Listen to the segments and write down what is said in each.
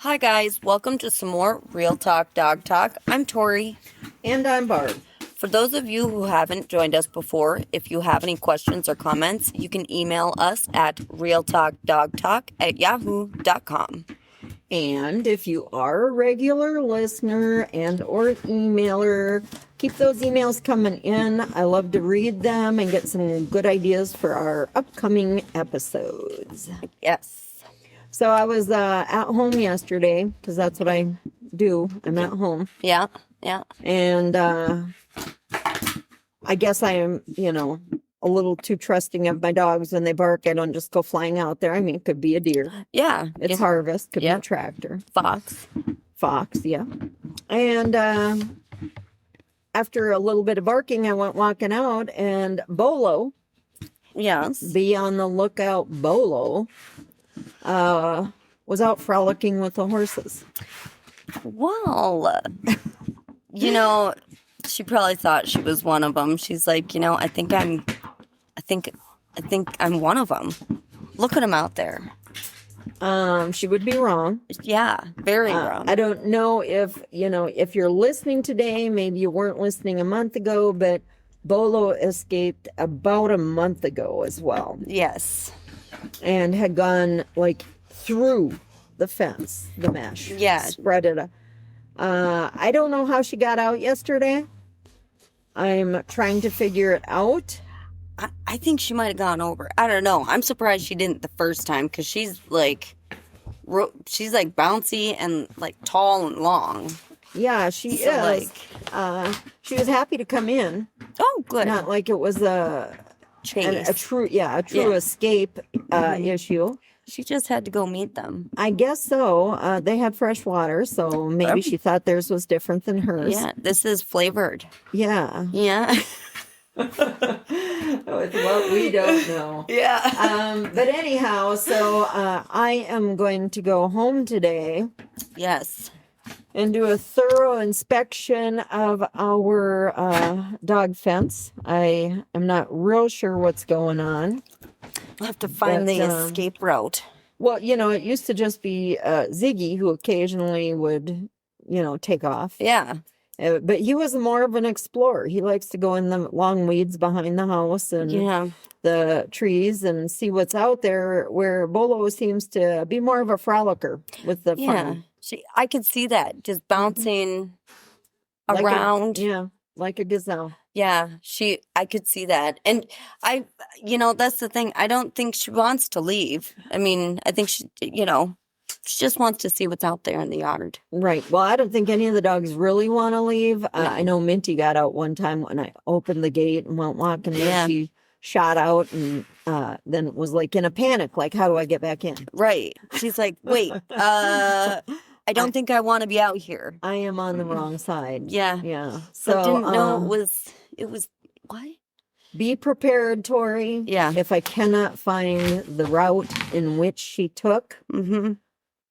Hi guys, welcome to some more Real Talk Dog Talk. I'm Tori. And I'm Barb. For those of you who haven't joined us before, if you have any questions or comments, you can email us at realtalkdogtalk@yahoo.com. And if you are a regular listener and or emailer, keep those emails coming in. I love to read them and get some good ideas for our upcoming episodes. Yes. So I was at home yesterday because that's what I do. I'm at home. Yeah. And I guess I am, a little too trusting of my dogs when they bark. I don't just go flying out there. I mean, it could be a deer. Yeah. It's harvest. Could be a tractor. Fox, yeah. And after a little bit of barking, I went walking out, and Bolo, Yes. be on the lookout, Bolo, was out frolicking with the horses. Well, she probably thought she was one of them. She's like, I think I'm one of them. Look at him out there. She would be wrong. Yeah, very wrong. I don't know if you're listening today, maybe you weren't listening a month ago, but Bolo escaped about a month ago as well. Yes. And had gone through the fence, the mesh. Yeah. Spread it. I don't know how she got out yesterday. I'm trying to figure it out. I think she might have gone over. I don't know. I'm surprised she didn't the first time because she's bouncy and tall and long. Yeah, she is. She was happy to come in. Oh, good. Not like it was a true escape issue. She just had to go meet them. I guess so. They had fresh water, so maybe she thought theirs was different than hers. Yeah, this is flavored. Yeah. Yeah. It's what we don't know. Yeah. But anyhow, so I am going to go home today. Yes. And do a thorough inspection of our dog fence. I am not real sure what's going on. We'll have to find the escape route. Well, it used to just be Ziggy who occasionally would, take off. Yeah. But he was more of an explorer. He likes to go in the long weeds behind the house and the trees and see what's out there, where Bolo seems to be more of a frolicker with the fun. I could see that, just bouncing around. Like a gazelle. Yeah, I could see that. And that's the thing. I don't think she wants to leave. I mean, I think she just wants to see what's out there in the yard. Right. Well, I don't think any of the dogs really want to leave. I know Minty got out one time when I opened the gate and went walking in. She shot out and then was in a panic, how do I get back in? Right. She's like, wait, I don't think I want to be out here. I am on the wrong side. Yeah. Yeah. So I didn't know it was what? Be prepared, Tori. Yeah. If I cannot find the route in which she took,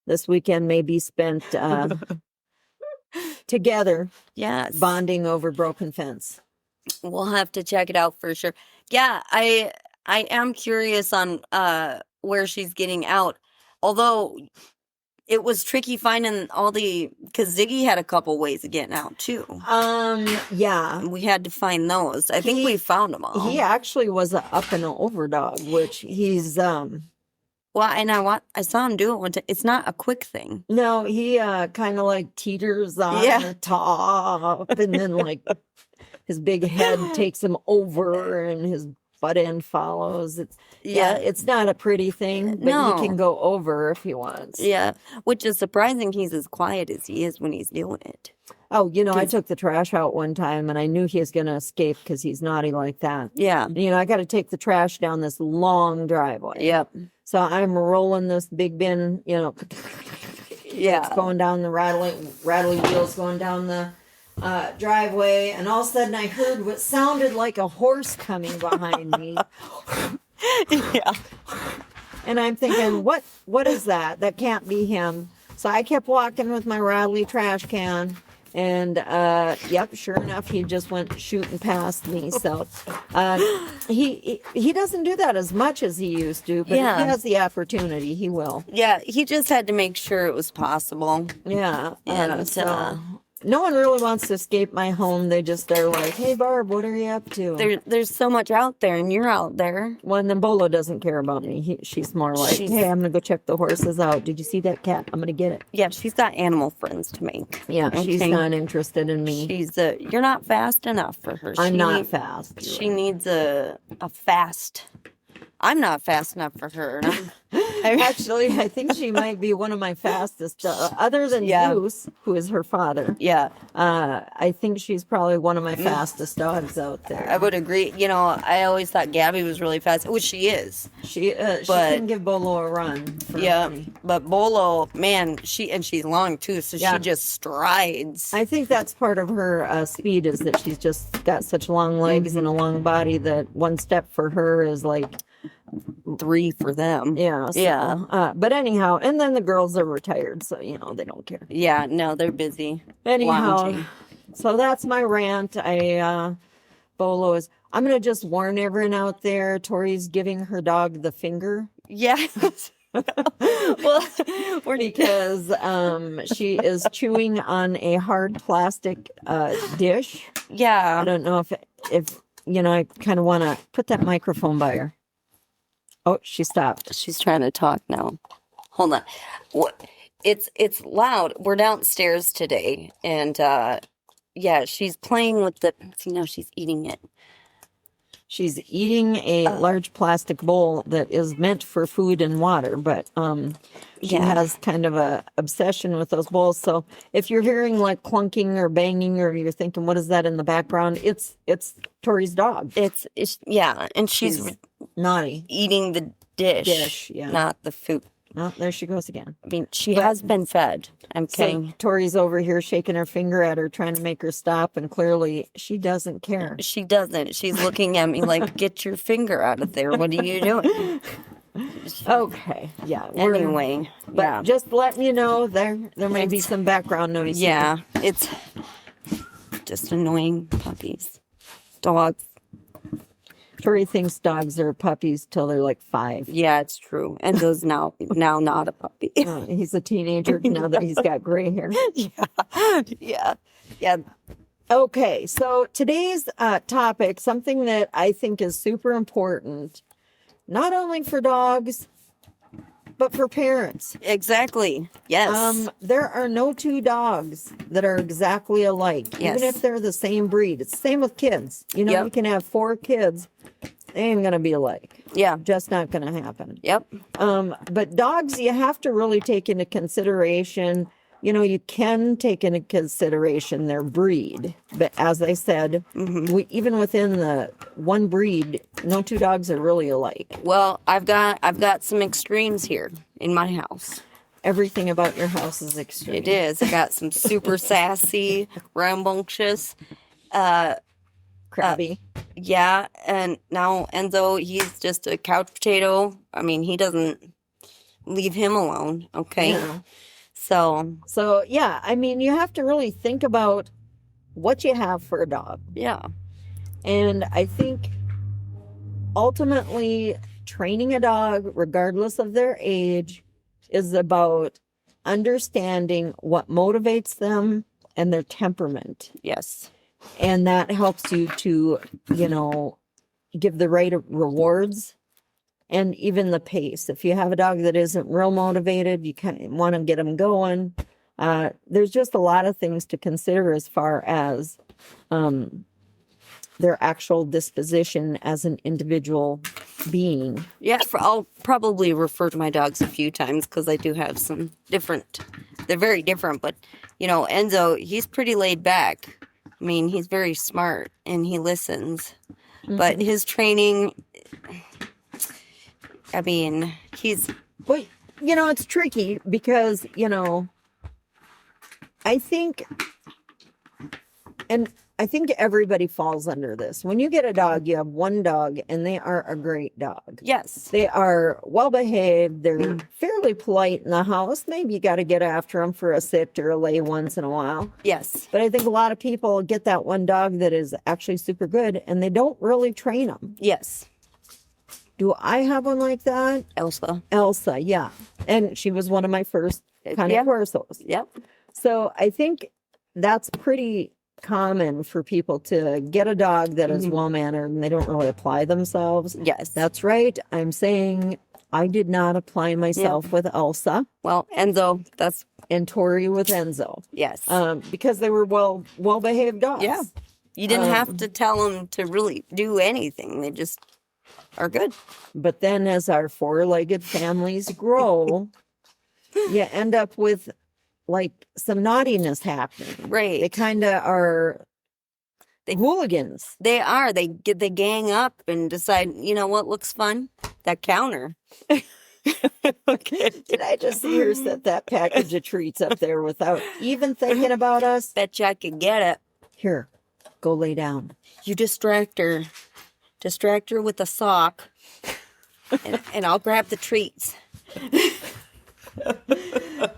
this weekend may be spent together. Yes. Bonding over broken fence. We'll have to check it out for sure. Yeah, I am curious on where she's getting out. Although it was tricky finding because Ziggy had a couple ways of getting out too. Yeah. We had to find those. I think we found them all. He actually was an up and over dog, which he's well, and I saw him do it one time. It's not a quick thing. No, he kind of teeters on the top, and then his big head takes him over, and his butt end follows. It's not a pretty thing, but he can go over if he wants. Yeah, which is surprising. He's as quiet as he is when he's doing it. Oh, I took the trash out one time, and I knew he was going to escape because he's naughty like that. Yeah. I got to take the trash down this long driveway. Yep. So I'm rolling this big bin, it's going down the rattly wheels going down the driveway, and all of a sudden I heard what sounded like a horse coming behind me. Yeah. And I'm thinking, what is that? That can't be him. So I kept walking with my rattly trash can, And yep, sure enough, he just went shooting past me. So he doesn't do that as much as he used to, but if Yeah. he has the opportunity, he will. Yeah, he just had to make sure it was possible. Yeah. And, so no one really wants to escape my home. They just are like, "Hey, Barb, what are you up to?" There's so much out there, and you're out there. Well, and then Bolo doesn't care about me. She's more like, She's- "Hey, I'm gonna go check the horses out. Did you see that cat? I'm gonna get it." Yeah, she's got animal friends to make. Yeah, she's Okay. not interested in me. She's you're not fast enough for her. I'm She not need- fast. She needs a fast. I'm not fast enough for her. and Actually, I think she might be one of my fastest, other than Yeah. Zeus, who is her father. Yeah, I think she's probably one of my fastest dogs out I there. would agree. You know, I always thought Gabby was really fast, which she is. She but- can give Bolo a run. For Yeah, me. but Bolo, man, she's long too, so Yeah. she just strides. I think that's part of her speed is that she's just got such long legs and a long body that one step for her is like, 3 for them. yeah. So, Yeah. but anyhow, and then the girls are retired, so, they don't care. Yeah, no, they're busy. Anyhow, Lounging. so that's my rant. Bolo is, I'm going to just warn everyone out there, Tori's giving her dog the finger. Yeah. Well, we're Because she is chewing on a hard plastic dish. I yeah. don't know if I kind of want to put that microphone by her. Oh, she stopped. She's trying to talk now. Hold on. What? It's loud. We're downstairs today, and yeah, she's playing with the. See, now she's eating it. She's eating a large plastic bowl that is meant for food and water, but she Yeah. has kind of a obsession with those bowls. So if you're hearing like clunking or banging, or you're thinking, "What is that in the background?" It's Tori's dog. It's yeah, and she's She's naughty. eating the dish, Yeah. not the food. Oh, there she goes again. I mean, she has been fed. I'm So kidding. Tori's over here shaking her finger at her, trying to make her stop, and clearly she doesn't care. She doesn't. She's looking at me like, "Get your finger out of there. What are you doing?" Okay, yeah. Anyway, But yeah, just letting you know, there may be some background noise. yeah, it's just annoying puppies, dogs. Tori thinks dogs are puppies till they're like 5. Yeah, it's true. Enzo's now not a puppy. He's a teenager now that he's got gray hair. Yeah, yeah. Okay, so today's topic, something that I think is super important, not only for dogs, but for parents. Exactly. Yes. There are no 2 dogs that are exactly alike, even Yes. if they're the same breed. It's the same with kids. Yep. You can have 4 kids, they ain't gonna be alike. Yeah. Just not gonna happen. Yep. But dogs, you have to really take into consideration. You can take into consideration their breed, but as I said, even within the one breed, no 2 dogs are really alike. Well, I've got some extremes here in my house. Everything about your house is extreme. It is. I got some super sassy, rambunctious. Crabby. Yeah, and now Enzo, he's just a couch potato. I mean, he doesn't leave him alone. Okay. Yeah. So, Yeah, I mean, you have to really think about what you have for a dog. yeah. And I think ultimately training a dog, regardless of their age, is about understanding what motivates them and their temperament. Yes. And that helps you to, give the right rewards and even the pace. If you have a dog that isn't real motivated, you kind of want to get them going. There's just a lot of things to consider as far as their actual disposition as an individual being. Yeah, I'll probably refer to my dogs a few times because I do have some different. They're very different, but Enzo, he's pretty laid back. I mean, he's very smart and he listens, but his training. I mean, he's. But, it's tricky because, I think, and I think everybody falls under this. When you get a dog, you have one dog and they are a great dog. Yes. They are well behaved. They're fairly polite in the house. Maybe you got to get after them for a sit or a lay once in a while. Yes. But I think a lot of people get that one dog that is actually super good and they don't really train them. Yes. Do I have one like that? Elsa. Elsa, yeah. And she was one of my first kind of Corsos. Yep. So I think that's pretty common for people to get a dog that is well-mannered and they don't really apply themselves. Yes. That's right. I'm saying I did not apply myself with Elsa Well, Enzo, that's, and Tori with Enzo. yes. Because they were well-behaved dogs. Yeah. You didn't have to tell them to really do anything. They just are good. But then as our four-legged families grow, you end up with like some naughtiness happening. They Right. kind of are hooligans. They are. They gang up and decide, you know what looks fun? That counter. Okay. Did I just see her set that package of treats up there without even thinking about us? Bet you I could get it. Here, go lay down. You distract her. Distract her with a sock. And I'll grab the treats.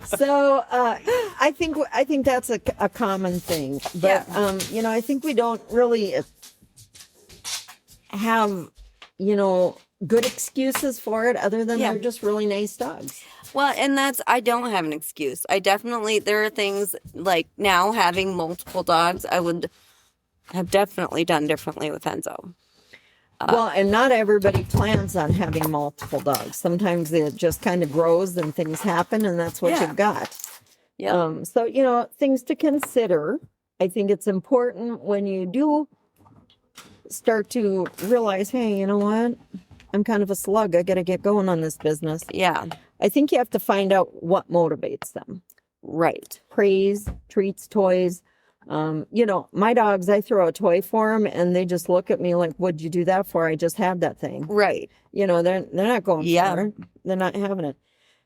So I think that's a common thing. But I think we don't really have good excuses for it other than they're just really nice dogs. Well, and I don't have an excuse. There are things like now having multiple dogs, I would have definitely done differently with Enzo. Well, and not everybody plans on having multiple dogs. Sometimes it just kind of grows and things happen and that's what you've got. Yeah. So, things to consider. I think it's important when you do start to realize, hey, you know what? I'm kind of a slug. I got to get going on this business. Yeah. I think you have to find out what motivates them. Right. Praise, treats, toys. My dogs, I throw a toy for them and they just look at me like, what'd you do that for? I just had that thing. Right. They're not going for it. They're not having it.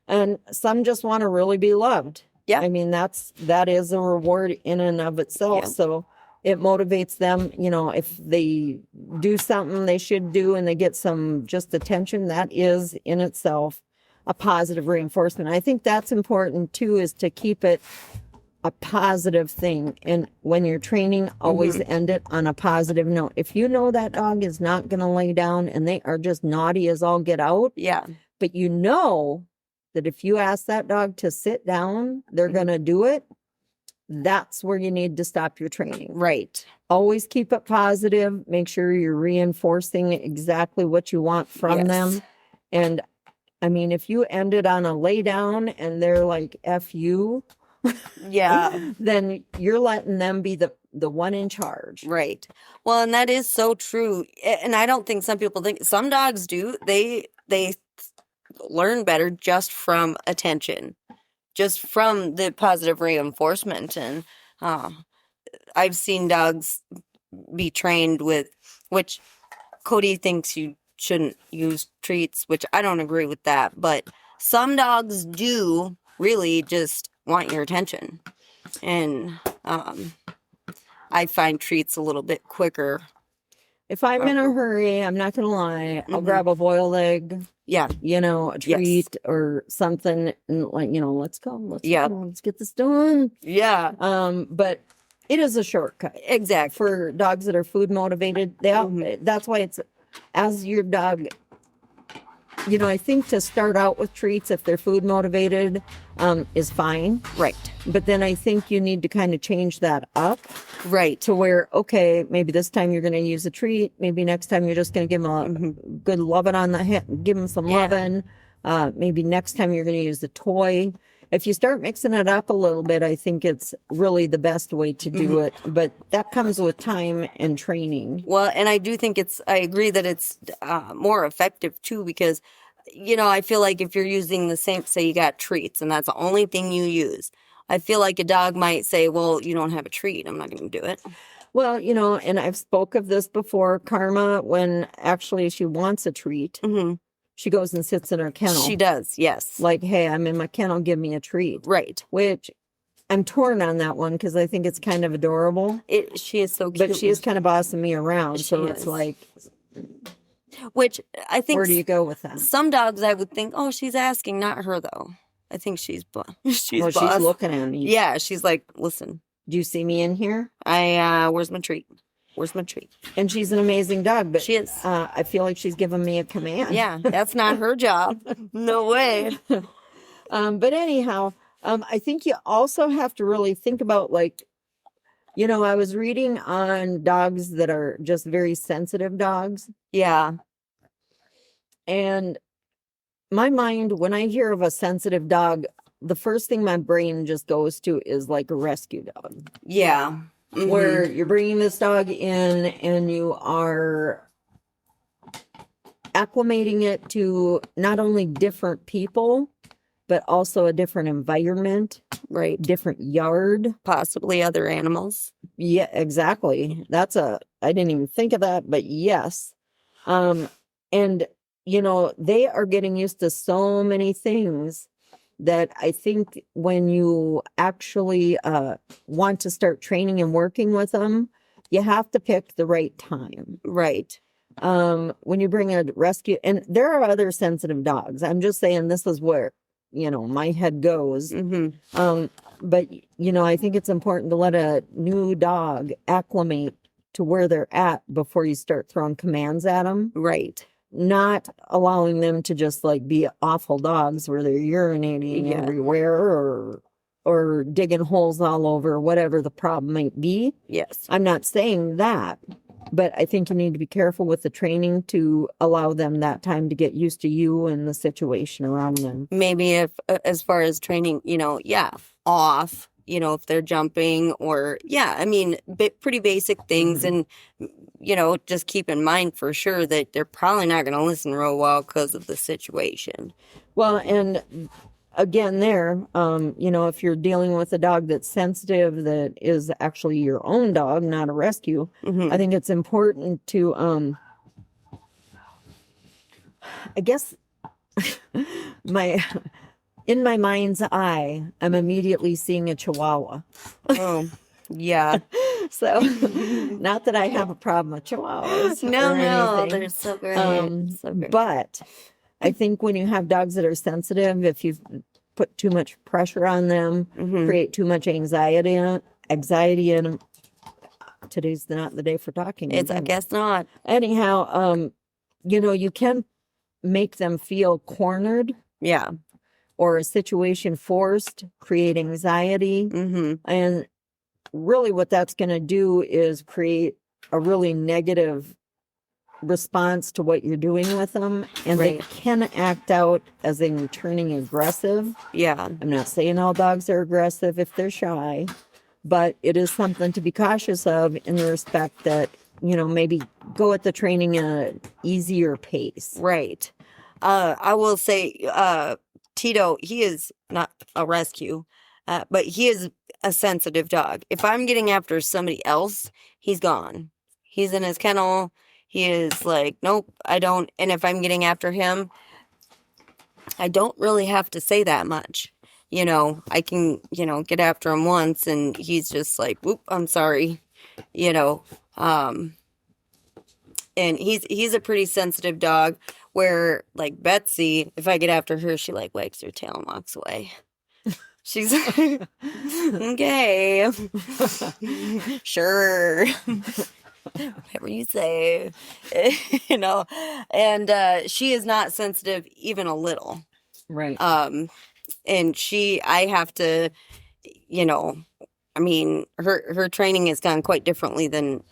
And some just want to really be loved. Yeah. I mean, that is a reward in and of itself. Yeah. So it motivates them, if they do something they should do and they get some just attention, that is in itself a positive reinforcement. I think that's important too, is to keep it a positive thing. And when you're training, always end it on a positive note. If you know that dog is not going to lay down and they are just naughty as all get out, Yeah. but you know that if you ask that dog to sit down, they're going to do it. That's where you need to stop your training. Right. Always keep it positive. Make sure you're reinforcing exactly what you want from them. And I mean, if you end it on a lay down and they're like, F you, Yeah. then you're letting them be the one in charge. Right. Well, and that is so true. And I don't think some people think, some dogs do. They learn better just from attention, just from the positive reinforcement. And I've seen dogs be trained with, which Cody thinks you shouldn't use treats, which I don't agree with that. But some dogs do really just want your attention. And I find treats a little bit quicker. If I'm in a hurry, I'm not going to lie, I'll grab a boiled egg, Yeah. a treat or something and let's go. Let's Yeah. go. Let's get this done. Yeah. But it is a shortcut Exactly. for dogs that are food motivated. That's why it's as your dog, I think to start out with treats, if they're food motivated, is fine. Right. But then I think you need to kind of change that up Right. to where, okay, maybe this time you're going to use a treat. Maybe next time you're just going to give them a good loving on the head, give them some loving. Maybe next time you're going to use the toy. If you start mixing it up a little bit, I think it's really the best way to do it. But that comes with time and training. Well, and I do think I agree that it's more effective too, because, I feel like if you're using the same, say you got treats and that's the only thing you use, I feel like a dog might say, well, you don't have a treat, I'm not going to do it. Well, and I've spoke of this before, Karma, when actually she wants a treat, she goes and sits in her kennel. She does, yes. Like, hey, I'm in my kennel, give me a treat. Right. Which I'm torn on that one because I think it's kind of adorable, She is so cute. but she is kind of bossing me around. So She it's is. like, Which I think where do you go with that? some dogs I would think, oh, she's asking, not her though. I think she's she's Well, boss. she's looking at me. Yeah, she's like, listen, Do you see me in here? where's my treat? Where's my treat? And she's an amazing dog, but She is. I feel like she's giving me a command. Yeah, that's not her job. No way. But anyhow, I think you also have to really think about, like, I was reading on dogs that are just very sensitive dogs. Yeah. And my mind, when I hear of a sensitive dog, the first thing my brain just goes to is like a rescue dog, Yeah. Mhm. where you're bringing this dog in and you are acclimating it to not only different people, but also a different environment, Right. different yard. Possibly other animals. Yeah, exactly. I didn't even think of that, but yes. And they are getting used to so many things that I think when you actually want to start training and working with them, you have to pick the right time. Right. When you bring a rescue, and there are other sensitive dogs. I'm just saying this is where, my head goes. Mm-hmm. But I think it's important to let a new dog acclimate to where they're at before you start throwing commands at them. Right. Not allowing them to just like be awful dogs where they're urinating Yeah. everywhere or digging holes all over, whatever the problem might be. Yes. I'm not saying that, but I think you need to be careful with the training to allow them that time to get used to you and the situation around them. Maybe if, as far as training, off, if they're jumping or, I mean, pretty basic things. Mhm. And, just keep in mind for sure that they're probably not going to listen real well because of the situation. Well, and again, if you're dealing with a dog that's sensitive, that is actually your own dog, not a rescue, Mhm. I think it's important to, I guess, in my mind's eye, I'm immediately seeing a Chihuahua. Oh, yeah. So, not that I have a problem with Chihuahuas. No, or anything. they're so great. So great. But I think when you have dogs that are sensitive, if you put too much pressure on them, Mhm. create too much anxiety in them. Today's not the day for talking. I guess not. Anyhow, you can make them feel cornered Yeah. or a situation forced, create anxiety. Mm-hmm. And really what that's going to do is create a really negative response to what you're doing with them. And they Right. can act out as in turning aggressive. Yeah. I'm not saying all dogs are aggressive if they're shy, but it is something to be cautious of in the respect that, maybe go at the training at an easier pace. Right. I will say, Tito, he is not a rescue, but he is a sensitive dog. If I'm getting after somebody else, he's gone. He's in his kennel. He is like, nope, I don't. And if I'm getting after him, I don't really have to say that much. I can, get after him once and he's just like, whoop, I'm sorry. And he's a pretty sensitive dog where like Betsy, if I get after her, she like wags her tail and walks away. She's like, okay, sure, whatever you say, and she is not sensitive even a little. Right. And I have to, I mean, her training has gone quite differently than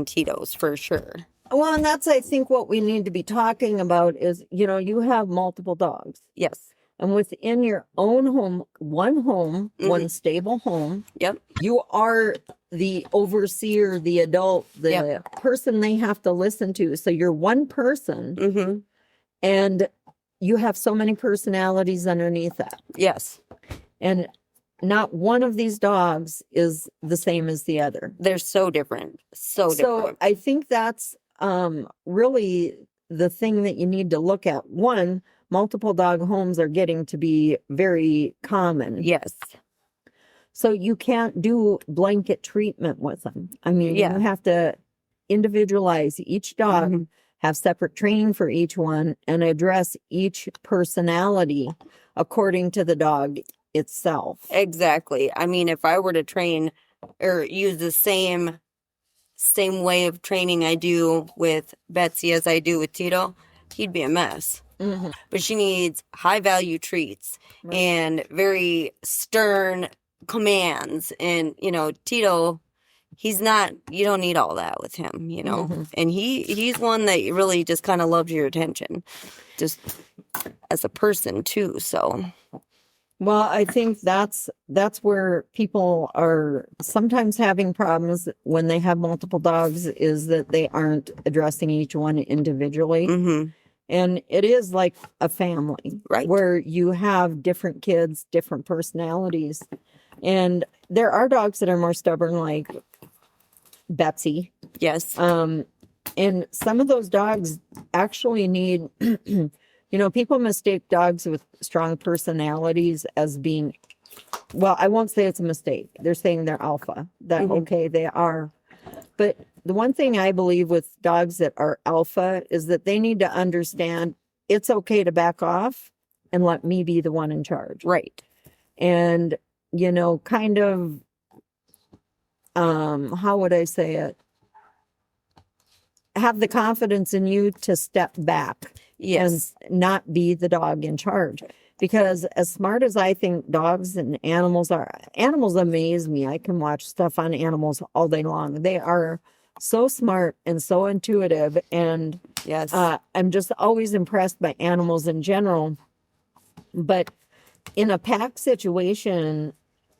Tito's for sure. Well, and that's, I think, what we need to be talking about is, you have multiple dogs. Yes. And within your own home, one Mhm. stable home, Yep. you are the overseer, the adult, the Yep. person they have to listen to. So you're one person Mm-hmm. and you have so many personalities underneath that. Yes. And not one of these dogs is the same as the other. They're so different. So different. I think that's really the thing that you need to look at. One, multiple dog homes are getting to be very common. Yes. So you can't do blanket treatment with them. I mean, Yeah. you have to individualize each dog, Mhm. have separate training for each one, and address each personality according to the dog itself. Exactly. I mean, if I were to train or use the same way of training I do with Betsy as I do with Tito, he'd be a mess. Mhm. But she needs high value treats Right. and very stern commands. And, Tito, he's not, you don't need all that with him, Mhm. And he's one that really just kind of loves your attention, just as a person too. So, Well, I think that's where people are sometimes having problems when they have multiple dogs, is that they aren't addressing each one individually. mhm, And it is like a family, Right. where you have different kids, different personalities. And there are dogs that are more stubborn, like Betsy. yes, And some of those dogs actually need, people mistake dogs with strong personalities as being, well, I won't say it's a mistake. They're saying they're alpha. That, Mhm. okay, they are. But the one thing I believe with dogs that are alpha is that they need to understand it's okay to back off and let me be the one in charge. right, And, kind of, how would I say it? Have the confidence in you to step back yes, and not be the dog in charge. Because as smart as I think dogs and animals are, animals amaze me. I can watch stuff on animals all day long. They are so smart and so intuitive. And yes, I'm just always impressed by animals in general. But in a pack situation,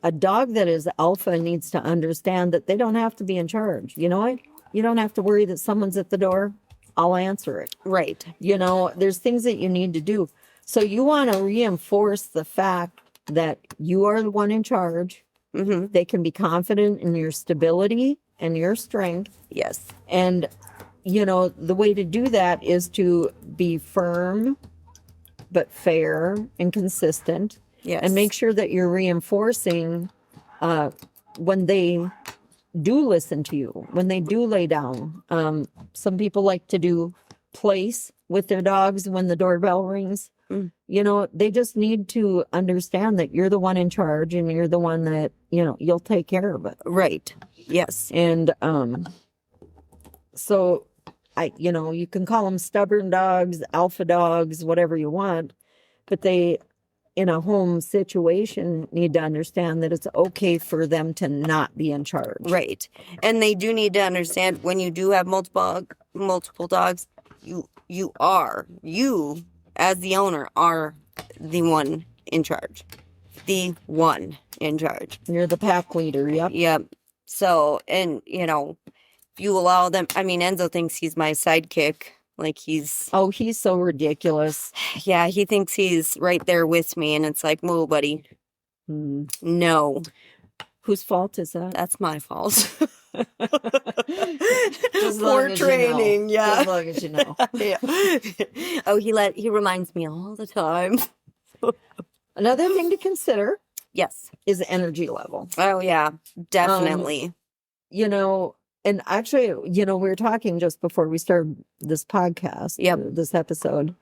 a dog that is alpha needs to understand that they don't have to be in charge. You know what? You don't have to worry that someone's at the door. I'll answer it. right, There's things that you need to do. So you want to reinforce the fact that you are the one in charge. hmm They can be confident in your stability and your strength. yes, And, the way to do that is to be firm, but fair and consistent, yes, and make sure that you're reinforcing when they do listen to you, when they do lay down. Some people like to do place with their dogs when the doorbell rings. Mm. They just need to understand that you're the one in charge and you're the one that, you'll take care of it. right, yes, And so you can call them stubborn dogs, alpha dogs, whatever you want, but they, in a home situation, need to understand that it's okay for them to not be in charge. right. And they do need to understand when you do have multiple dogs, you as the owner are the one in charge. The one in charge. You're the pack leader. Yep. Yep. So, and if you allow them, I mean, Enzo thinks he's my sidekick. Like he's, Oh, he's so ridiculous. yeah, he thinks he's right there with me. And it's like, whoa, buddy, Hmm. no, Whose fault is that? that's my fault. As long Poor as you training, know. yeah. As long as you know. Yeah. Oh, he reminds me all the time. Another thing to consider Yes. is energy level. Oh, yeah, definitely. And actually, we were talking just before we started this podcast, Yep. this episode,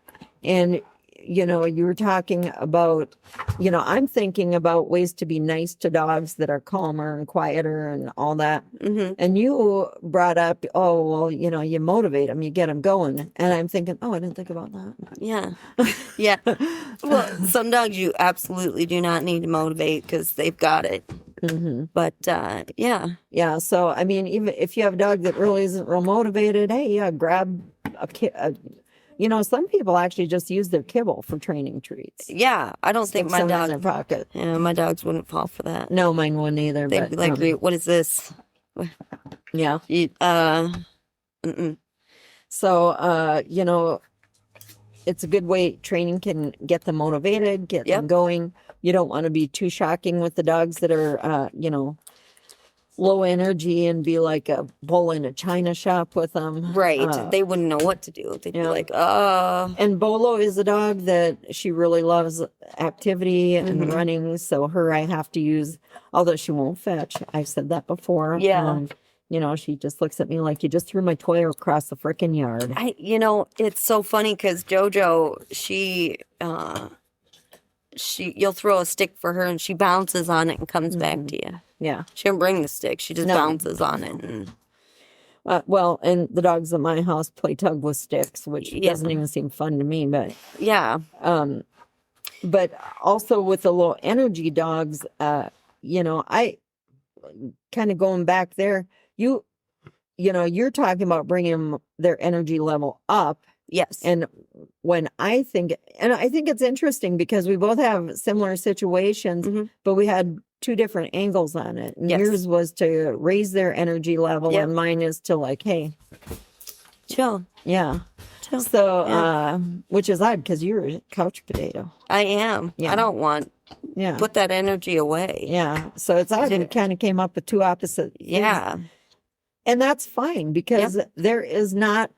and you were talking about, I'm thinking about ways to be nice to dogs that are calmer and quieter and all that. hmm And you brought up, oh, well, you motivate them, you get them going. And I'm thinking, oh, I didn't think about that. Yeah. Yeah. Well, some dogs you absolutely do not need to motivate because they've got it. Mm-hmm. But yeah. Yeah. So, I mean, even if you have a dog that really isn't real motivated, hey, yeah, grab some people actually just use their kibble for training treats. Yeah. I don't think Stick my some in their dog, pocket. yeah, my dogs wouldn't fall for that. No, mine wouldn't either. They'd But be like, what is this? yeah. Mm-mm. So, it's a good way. Training can get them motivated, get them Yep. going. You don't want to be too shocking with the dogs that are, low energy and be like a bull in a china shop with them. Right. They wouldn't know what to do. They'd be yeah. like, And Bolo is a dog that she really loves activity and running. So her, I have to use, although she won't fetch. I've said that before. Yeah. You know, she just looks at me like you just threw my toy across the frickin' yard. It's so funny because JoJo, you'll throw a stick for her and she bounces on it and comes back to you. Yeah. She don't bring the stick. She just bounces on it. And well, and the dogs at my house play tug with sticks, which doesn't even seem fun to me, but yeah. But also with the low energy dogs, you know, I kind of going back there, you know, you're talking about bringing their energy level up. Yes. And I think it's interesting because we both have similar situations, but we had two different angles on it. And yours was to raise their energy level, and mine is to like, hey, chill. Yeah. Chill. So, which is odd because you're a couch potato. I am. Yeah. I don't want. Yeah. Put that energy away. Yeah. So it's odd. It kind of came up with two opposite. Yeah. And that's fine because there is not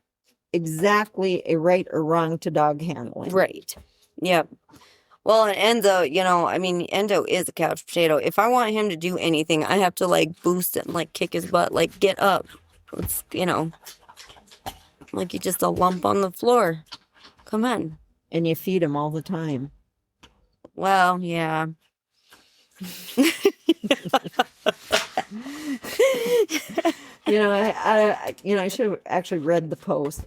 exactly a right or wrong to dog handling. Right. Yep. Well, and Enzo, you know, I mean, Endo is a couch potato. If I want him to do anything, I have to like boost it and like kick his butt, like get up. It's, you know, like you're just a lump on the floor. Come on. And you feed him all the time. Well, yeah. You know, I should have actually read the post.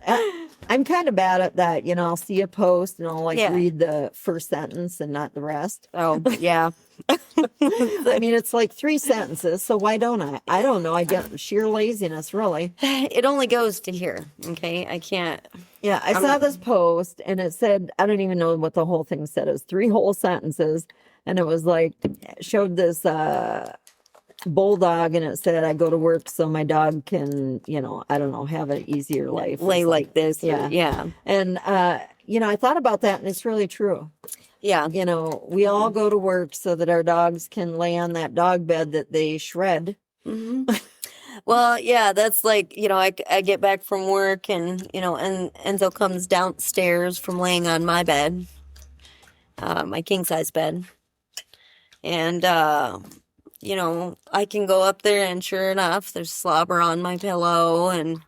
I'm kind of bad at that. You know, I'll see a post and I'll like read the first sentence and not the rest. Oh, yeah. I mean, it's like 3 sentences, so why don't I? I don't know. I get sheer laziness, really. It only goes to here. Okay, I can't. Yeah, I saw this post and it said, I don't even know what the whole thing said. It was 3 whole sentences, and it was like showed this bulldog, and it said, I go to work so my dog can, you know, I don't know, have an easier life. Lay like this. Yeah. Yeah. And, you know, I thought about that, and it's really true. Yeah. You know, we all go to work so that our dogs can lay on that dog bed that they shred. Mm-hmm. Well, yeah, that's like, you know, I get back from work and, you know, and Enzo comes downstairs from laying on my bed, my king size bed. And, you know, I can go up there and sure enough, there's slobber on my pillow and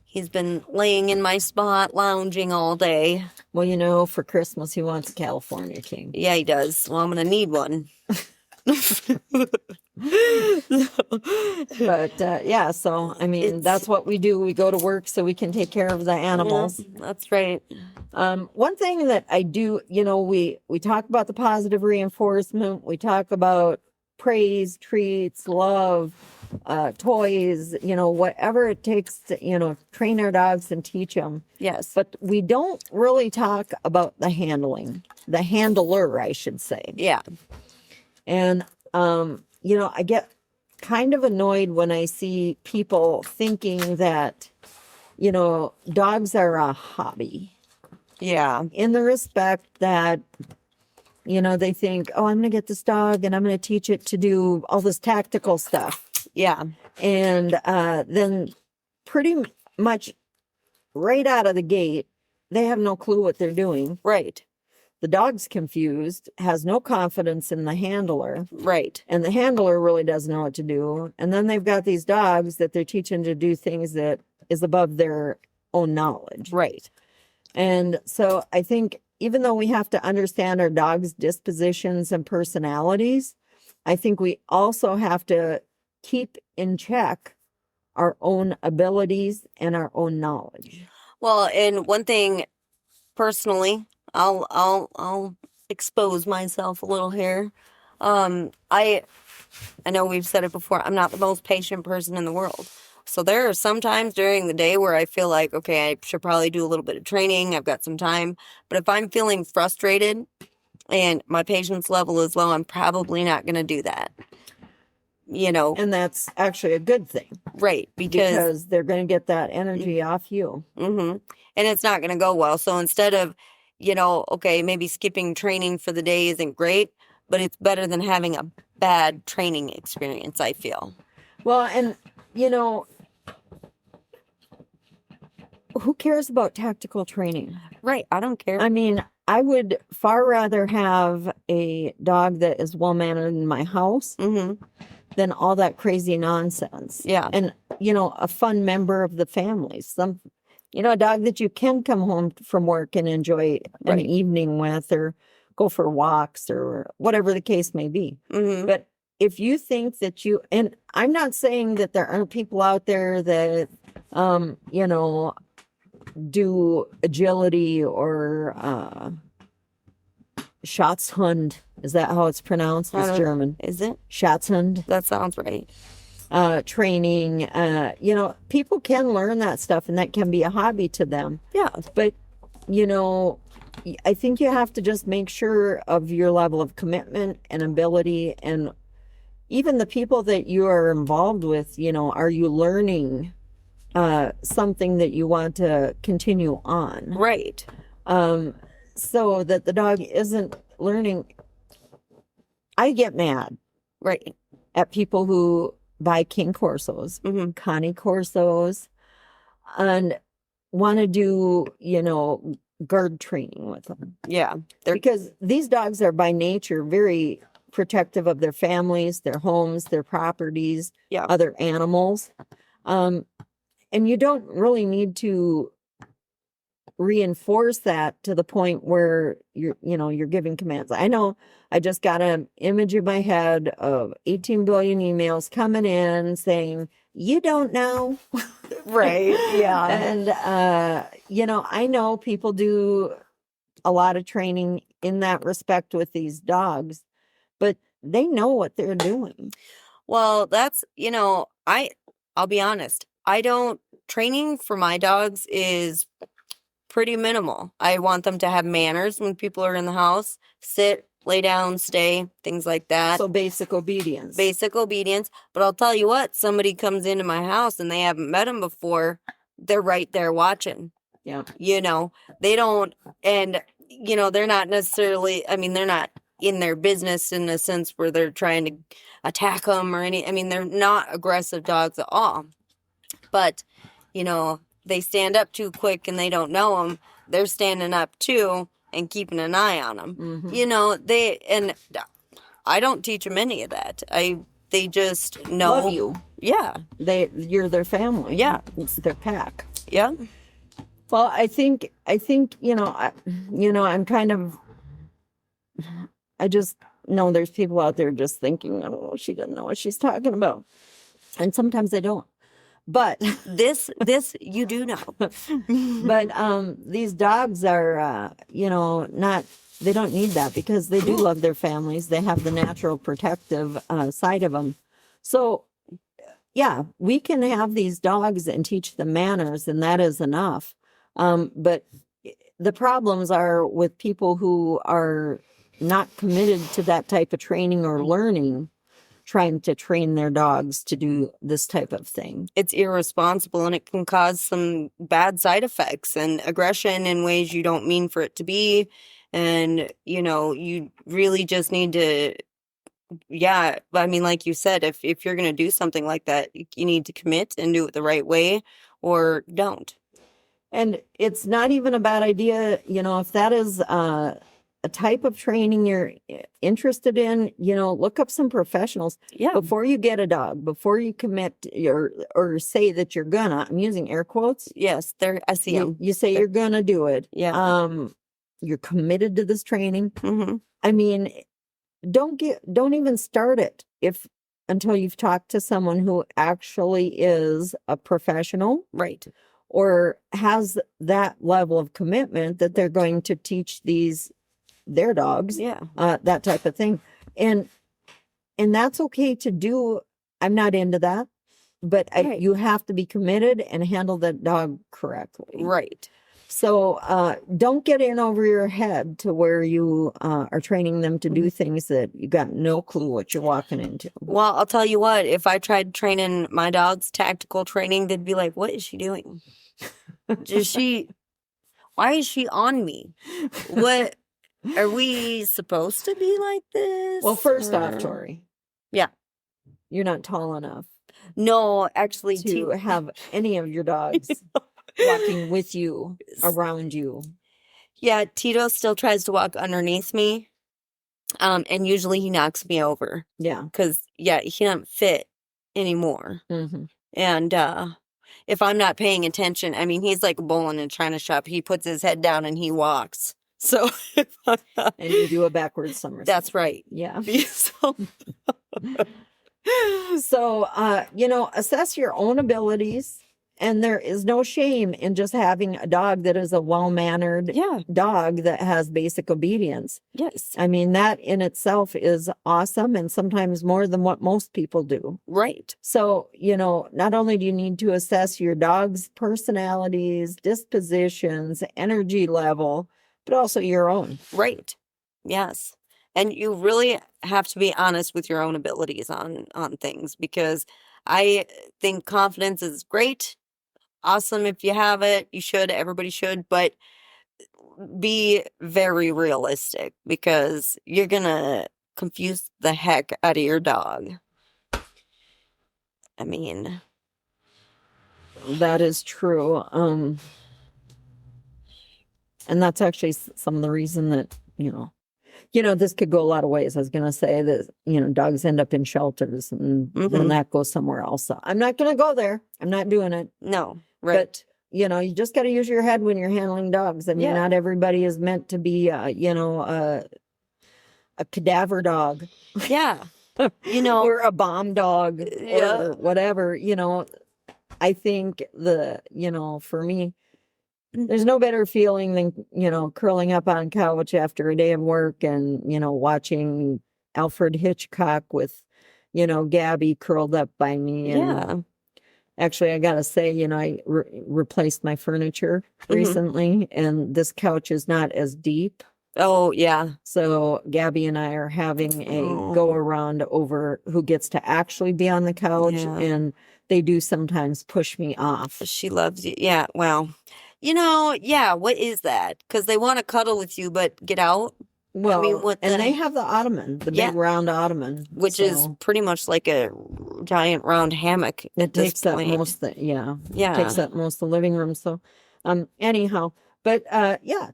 he's been laying in my spot, lounging all day. Well, you know, for Christmas, he wants a California King. Yeah, he does. Well, I'm going to need one. But, yeah, so, I mean, that's what we do. We go to work so we can take care of the animals. Yeah, that's right. One thing that I do, you know, we talk about the positive reinforcement. We talk about praise, treats, love, toys, you know, whatever it takes to, you know, train our dogs and teach them. Yes. But we don't really talk about the handler, I should say. Yeah. And, you know, I get kind of annoyed when I see people thinking that, you know, dogs are a hobby. Yeah. In the respect that, you know, they think, oh, I'm going to get this dog and I'm going to teach it to do all this tactical stuff. Yeah. And then pretty much right out of the gate, they have no clue what they're doing. Right. The dog's confused, has no confidence in the handler. Right. And the handler really doesn't know what to do. And then they've got these dogs that they're teaching to do things that is above their own knowledge. Right. And so I think even though we have to understand our dog's dispositions and personalities, I think we also have to keep in check our own abilities and our own knowledge. Well, and one thing personally, I'll expose myself a little here. I know we've said it before, I'm not the most patient person in the world. So there are some times during the day where I feel like, okay, I should probably do a little bit of training. I've got some time. But if I'm feeling frustrated and my patience level is low, I'm probably not going to do that. You know. And that's actually a good thing. Right. Because they're going to get that energy off you. Mm-hmm. And it's not going to go well. So instead of, you know, okay, maybe skipping training for the day isn't great, but it's better than having a bad training experience, I feel. Well, and you know, who cares about tactical training? Right. I don't care. I mean, I would far rather have a dog that is well mannered in my house Mm-hmm. than all that crazy nonsense. Yeah. And, you know, a fun member of the family. A dog that you can come home from work and enjoy an Right. evening with, or go for walks, or whatever the case may be. Mm-hmm. But if you think that and I'm not saying that there aren't people out there that, do agility or Schatzhund. Is that how it's pronounced? It's German. Is it? Schatzhund. That sounds right. Training. People can learn that stuff, and that can be a hobby to them. Yeah. But, I think you have to just make sure of your level of commitment and ability, and even the people that you are involved with, are you learning something that you want to continue on? Right. So that the dog isn't learning. I get mad Right. at people who buy King Corsos, Mm-hmm. Connie Corsos, and want to do, guard training with them. Yeah. Because these dogs are by nature very protective of their families, their homes, their properties, Yeah. other animals. And you don't really need to reinforce that to the point where you're giving commands. I know I just got an image in my head of 18 billion emails coming in saying, you don't know. Right. Yeah. And, I know people do a lot of training in that respect with these dogs, but they know what they're doing. Well, that's, I'll be honest. Training for my dogs is pretty minimal. I want them to have manners when people are in the house, sit, lay down, stay, things like that. So basic obedience. Basic obedience. But I'll tell you what, somebody comes into my house and they haven't met him before, they're right there watching. Yeah. They don't, and, they're not necessarily, they're not in their business in a sense where they're trying to attack them or they're not aggressive dogs at all. But, they stand up too quick and they don't know them. They're standing up too and keeping an eye on them. Mm-hmm. And I don't teach them any of that. They just know. Love you. Yeah. You're their family. Yeah. It's their pack. Yeah. Well, I think, I'm kind of, I just know there's people out there just thinking, oh, she doesn't know what she's talking about. And sometimes they don't. But this you do know. But these dogs are, they don't need that because they do love their families. They have the natural protective side of them. So, yeah, we can have these dogs and teach them manners, and that is enough. But the problems are with people who are not committed to that type of training or learning, trying to train their dogs to do this type of thing. It's irresponsible and it can cause some bad side effects and aggression in ways you don't mean for it to be. And, you really just need to, like you said, if you're going to do something like that, you need to commit and do it the right way or don't. And it's not even a bad idea, if that is a type of training you're interested in, look up some professionals. Yeah. Before you get a dog, before you commit or say that you're gonna, I'm using air quotes. Yes, I see them. You say you're gonna do it. Yeah. You're committed to this training. Mm-hmm. Don't even start it until you've talked to someone who actually is a professional. Right. Or has that level of commitment that they're going to teach their dogs, that type of thing. And that's okay to do. I'm not into that, but Right. You have to be committed and handle the dog correctly. Right. So don't get in over your head to where you are training them to do things that you got no clue what you're walking into. Well, I'll tell you what, if I tried training my dog's tactical training, they'd be like, what is she doing? Why is she on me? What? Are we supposed to be like this? Well, first off, Tori. Yeah. You're not tall enough No, actually, to have any of your dogs walking with you, around you. Yeah, Tito still tries to walk underneath me. And usually he knocks me over. Yeah. Because, yeah, he doesn't fit anymore. Mm-hmm. And if I'm not paying attention, I mean, he's like a bull in a china shop. He puts his head down and he walks. So, and you do a backwards somersault. That's right. Yeah. So, assess your own abilities. And there is no shame in just having a dog that is a well-mannered dog that has basic obedience. Yes. I mean, that in itself is awesome and sometimes more than what most people do. Right. So, not only do you need to assess your dog's personalities, dispositions, energy level, but also your own. Right. Yes. And you really have to be honest with your own abilities on things, because I think confidence is great. Awesome if you have it. You should. Everybody should. But be very realistic, because you're going to confuse the heck out of your dog. I mean, that is true. And that's actually some of the reason that, this could go a lot of ways. I was going to say that, dogs end up in shelters and then that goes somewhere else. So I'm not going to go there. I'm not doing it. No. Right. But, you just got to use your head when you're handling dogs. I mean, not everybody is meant to be, a cadaver dog. Yeah. Or a bomb dog or whatever, I think for me, there's no better feeling than, curling up on couch after a day of work and, watching Alfred Hitchcock with, Gabby curled up by me. And actually, I got to say, I replaced my furniture recently, and this couch is not as deep. Oh, yeah. So Gabby and I are having a go around over who gets to actually be on the couch, and they do sometimes push me off. She loves you. Yeah. Well, what is that? Because they want to cuddle with you, but get out. Well, they have the ottoman, the big round ottoman, which is pretty much like a giant round hammock. It takes up most of takes up most of the living room. So, anyhow, but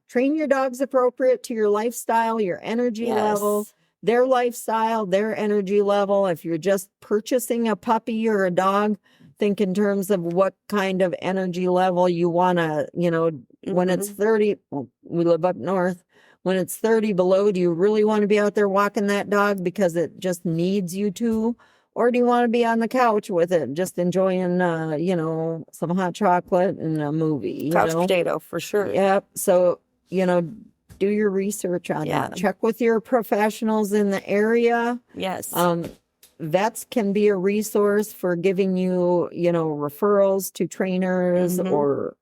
train your dogs appropriate to your lifestyle, your energy level, their lifestyle, their energy level. If you're just purchasing a puppy or a dog, think in terms of what kind of energy level you want to, when it's 30, we live up north. When it's 30 below, do you really want to be out there walking that dog because it just needs you to? Or do you want to be on the couch with it, just enjoying, some hot chocolate and a movie? Couch potato, for sure. Yep. So, do your research on that. Check with your professionals in the area. Yes. Vets can be a resource for giving you, referrals to trainers or,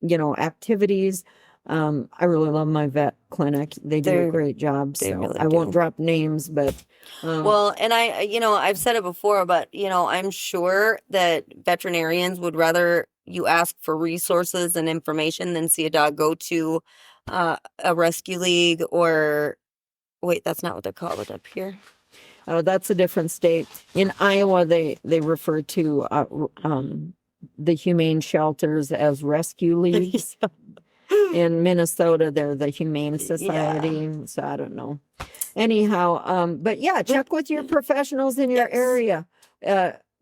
activities. I really love my vet clinic. They do a great job. So really I won't drop names, but well, and I've said it before, but I'm sure that veterinarians would rather you ask for resources and information than see a dog go to a rescue league or wait, that's not what they call it up here. Oh, that's a different state. In Iowa, they refer to the humane shelters as rescue leagues. In Minnesota, they're the Humane Society. So I don't know. Anyhow, but check with your professionals in your area.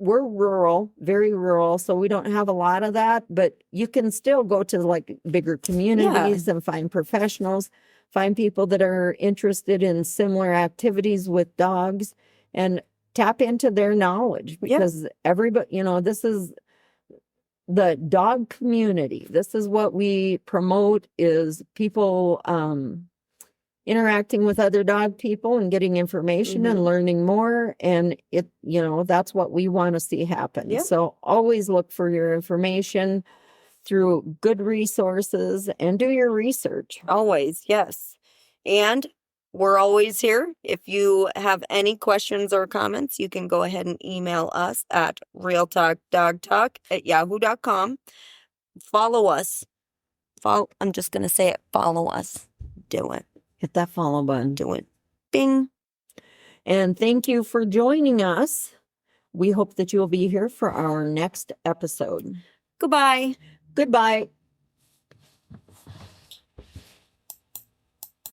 We're rural, very rural, so we don't have a lot of that, but you can still go to like bigger communities and find professionals, find people that are interested in similar activities with dogs and tap into their knowledge because everybody, this is the dog community. This is what we promote is people interacting with other dog people and getting information and learning more. And that's what we want to see happen. Yep. So always look for your information through good resources and do your research. Always. Yes. And we're always here. If you have any questions or comments, you can go ahead and email us at realtalkdogtalk@yahoo.com. Follow us. I'm just going to say it. Follow us. Do it. Hit that follow button. Do it. Bing. And thank you for joining us. we hope that you'll be here for our next episode. Goodbye. Goodbye.